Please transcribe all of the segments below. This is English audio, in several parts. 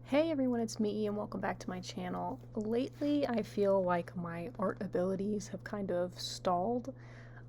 Hey everyone, it's me and welcome back to my channel. Lately, I feel like my art abilities have kind of stalled.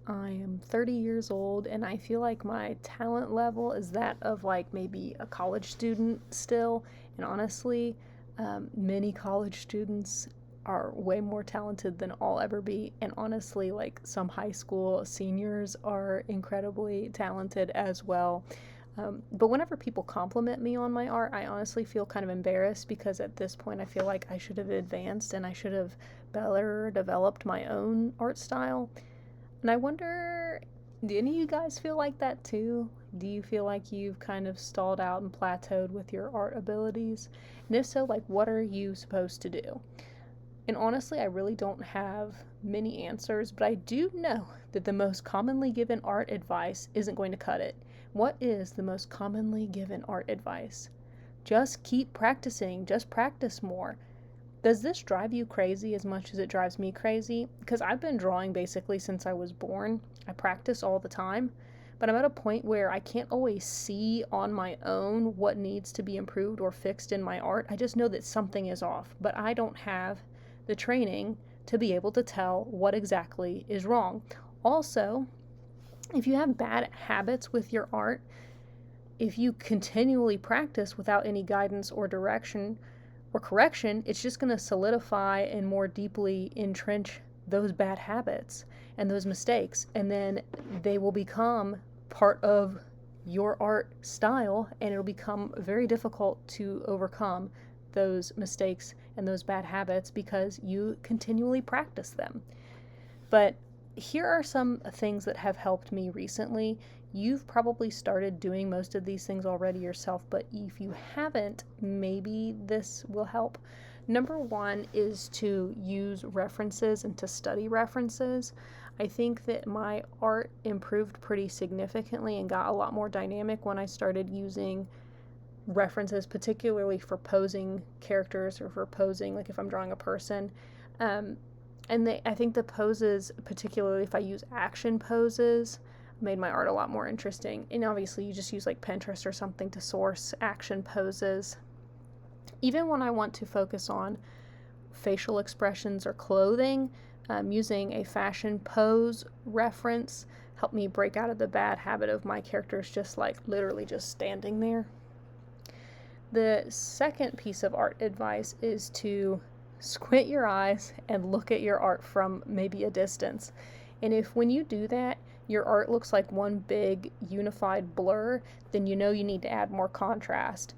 I am 30 years old and I feel like my talent level is that of like maybe a college student still. And honestly, many college students are way more talented than I'll ever be. And honestly, like some high school seniors are incredibly talented as well. But whenever people compliment me on my art, I honestly feel kind of embarrassed because at this point I feel like I should have advanced and I should have better developed my own art style. And I wonder, do any of you guys feel like that too? Do you feel like you've kind of stalled out and plateaued with your art abilities? And if so, like, what are you supposed to do? And honestly, I really don't have many answers, but I do know that the most commonly given art advice isn't going to cut it. What is the most commonly given art advice? Just keep practicing, just practice more. Does this drive you crazy as much as it drives me crazy? Because I've been drawing basically since I was born. I practice all the time, but I'm at a point where I can't always see on my own what needs to be improved or fixed in my art. I just know that something is off, but I don't have the training to be able to tell what exactly is wrong. Also, if you have bad habits with your art, if you continually practice without any guidance or direction or correction, it's just going to solidify and more deeply entrench those bad habits and those mistakes. And then they will become part of your art style, and it'll become very difficult to overcome those mistakes and those bad habits because you continually practice them. But here are some things that have helped me recently. You've probably started doing most of these things already yourself, but if you haven't, maybe this will help. Number one is to use references and to study references. I think that my art improved pretty significantly and got a lot more dynamic when I started using references, particularly for posing characters or for posing, like if I'm drawing a person. Um, I think the poses, particularly if I use action poses, made my art a lot more interesting. And obviously, you just use like Pinterest or something to source action poses. Even when I want to focus on facial expressions or clothing, using a fashion pose reference helped me break out of the bad habit of my characters just like literally just standing there. The second piece of art advice is to squint your eyes and look at your art from maybe a distance. And if when you do that, your art looks like one big unified blur, then you know you need to add more contrast.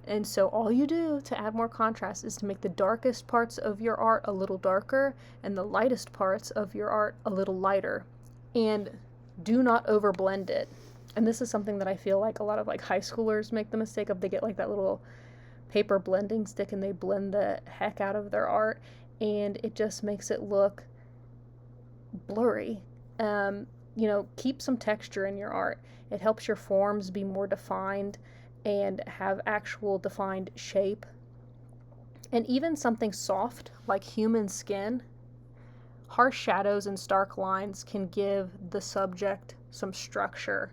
And so all you do to add more contrast is to make the darkest parts of your art a little darker and the lightest parts of your art a little lighter. And do not overblend it. And this is something that I feel like a lot of like high schoolers make the mistake of. They get like that little paper blending stick and they blend the heck out of their art, and it just makes it look blurry. Keep some texture in your art. It helps your forms be more defined and have actual defined shape. And even something soft like human skin, harsh shadows and stark lines can give the subject some structure.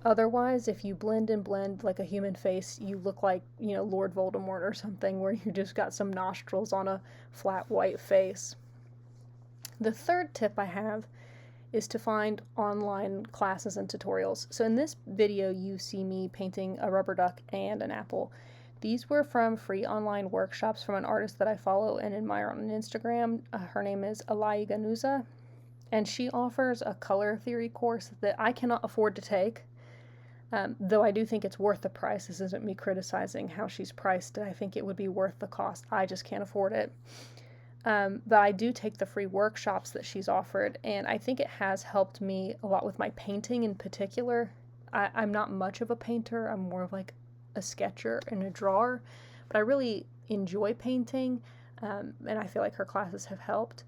Otherwise, if you blend and blend like a human face, you look like, Lord Voldemort or something, where you just got some nostrils on a flat white face. The third tip I have is to find online classes and tutorials. So in this video, you see me painting a rubber duck and an apple. These were from free online workshops from an artist that I follow and admire on Instagram. Her name is Alai Ganuza, and she offers a color theory course that I cannot afford to take. Though I do think it's worth the price. This isn't me criticizing how she's priced. I think it would be worth the cost. I just can't afford it. But I do take the free workshops that she's offered, and I think it has helped me a lot with my painting in particular. I'm not much of a painter. I'm more of like a sketcher and a drawer, but I really enjoy painting, and I feel like her classes have helped.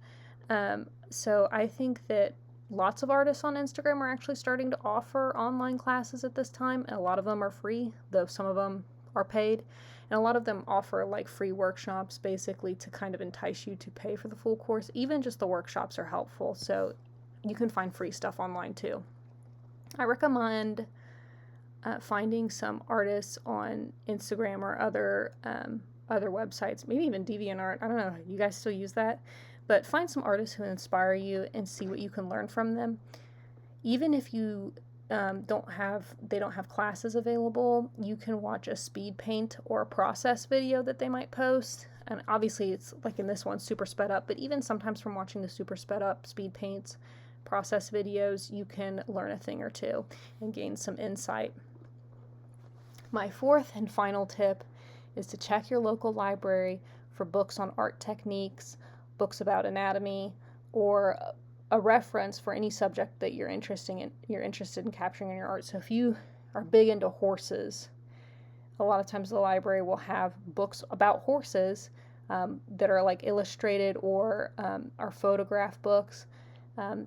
So I think that lots of artists on Instagram are actually starting to offer online classes at this time, and a lot of them are free, though some of them are paid. And a lot of them offer like free workshops basically to kind of entice you to pay for the full course. Even just the workshops are helpful, so you can find free stuff online too. I recommend finding some artists on Instagram or other websites, maybe even DeviantArt. I don't know, you guys still use that? But find some artists who inspire you and see what you can learn from them. Even if you they don't have classes available, you can watch a speed paint or a process video that they might post. And obviously it's like in this one, super sped up, but even sometimes from watching the super sped up speed paints, process videos, you can learn a thing or two and gain some insight. My fourth and final tip is to check your local library for books on art techniques, books about anatomy, or a reference for any subject that you're interested in capturing in your art. So if you are big into horses, a lot of times the library will have books about horses that are like illustrated or are photograph books.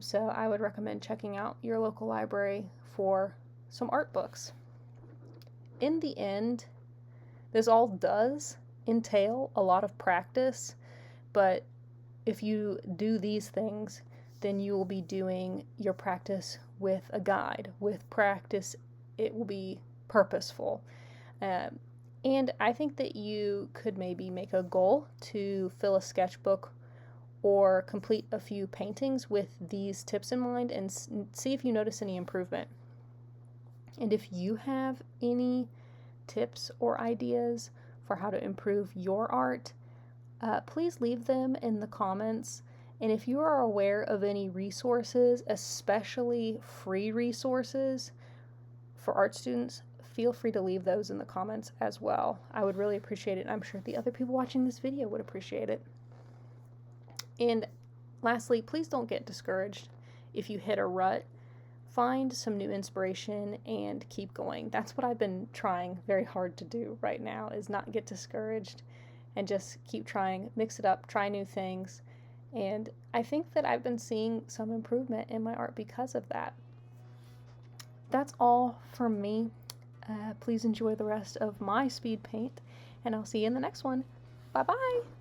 So I would recommend checking out your local library for some art books. In the end, this all does entail a lot of practice, but if you do these things, then you will be doing your practice with a guide. With practice, it will be purposeful. And I think that you could maybe make a goal to fill a sketchbook or complete a few paintings with these tips in mind and see if you notice any improvement. And if you have any tips or ideas for how to improve your art, please leave them in the comments. And if you are aware of any resources, especially free resources for art students, feel free to leave those in the comments as well. I would really appreciate it, and I'm sure the other people watching this video would appreciate it. And lastly, please don't get discouraged if you hit a rut. Find some new inspiration and keep going. That's what I've been trying very hard to do right now, is not get discouraged and just keep trying, mix it up, try new things. And I think that I've been seeing some improvement in my art because of that. That's all from me. Please enjoy the rest of my speed paint, and I'll see you in the next one. Bye-bye!